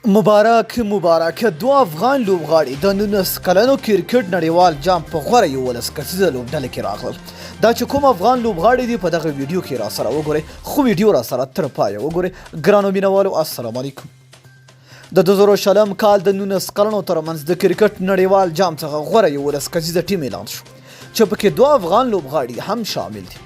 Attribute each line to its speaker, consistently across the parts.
Speaker 1: مبارک دوه افغان لوبغاړي د 19 کلنو کرکټ نړیوال جام په غوره 11 کسیزه لوبډله کې راغلل. دا چې کوم افغان لوبغاړي دي په دغه ویډیو کې را سره وګورئ، خو ویډیو را سره تر پایه وګورئ. ګرانو مینوالو السلام علیکم. د 2000 کال د 19 کلنو ترمنځ د کرکټ نړیوال جام څخه غوره 11 کسیزه ټیم اعلان شو چې پکې دوه افغان لوبغاړي هم شامل دي.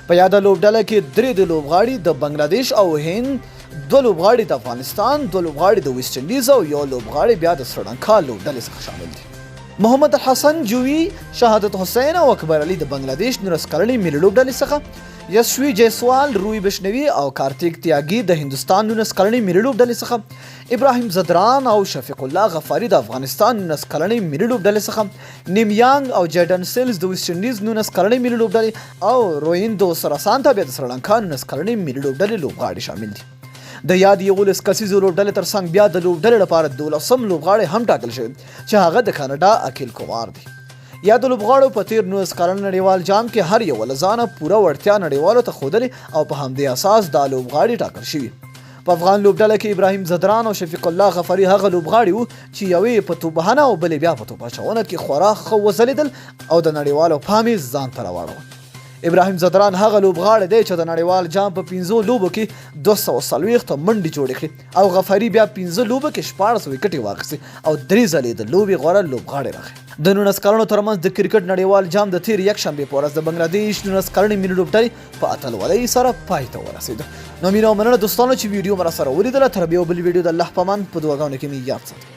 Speaker 1: په یاده لوبډله کې درې د لوبغاړي د بنگلاديش او هند، دوه لوبغاړي د افغانستان، دوه لوبغاړي د ویسټ انډیز او یو لوبغاړي بیا د سریلانکا لوبډلې څخه شامل دي. محمد الحسن جوی، شهادت حسین او اکبر علي د بنگلاديش 19 کلنې ملي لوبډلې څخه، یشوی جیسوال، روی بشنوي او کارتیک تیاګي د هندستان 19 کلنې ملي لوبډلې څخه، ابرهيم ځدران او شفیق الله غفارى د افغانستان 19 کلنې ملي لوبډلې څخه، نیمیانګ او جیډن سیلز د ویسټ انډیز 19 کلنې ملي لوبډلې او رویندو سراسانتا بیا د سریلانکا 19 کلنې ملي لوبډلې لوبغاړي شامل دي. د یاد 11 کسیزو لوبډلې ترڅنګ بیا د لوبډلې لپاره 12 لوبغاړي هم ټاکل شوي چې هغه د کاناډا اکیل کومار دي. یا د لوبغاړو په تیر 19 کلن نړیوال جام کې هر یو لزانه پوره وړتیا نړیوالو ته ښودلې او په همدې اساس دا لوبغاړي ټاکل شوي. په افغان لوبډله کې ابرهيم ځدران او شفیق الله غفاري هغه لوبغاړي وو چې یوې په توپخانه او بلې بیا په توپ اچونه کې خورا ښه وځلېدل او د نړیوالو پام یې ځان ته راواړاوه. ابرهيم ځدران هغه لوبغاړی دی چې د نړیوال جام په 15 لوبو کې 240 منډې جوړې کړې او غفاري بیا 15 لوبو کې 14 وکټې واخیستې او 3 ځلې د لوبې غوره لوبغاړی راغی. د 19 کلنو ترمنځ د کرکټ نړیوال جام د تیر یکشنبې په ورځ د بنگلاديش 19 کلنې ملي لوبډلې په اتلولۍ سره پای ته ورسېده. نو مینه او مننه دوستانو چې ویډیو مر سره ولیدله، تر بیا بل ویډیو د الله پامان په دعاګانو کې مې یاد ساتئ.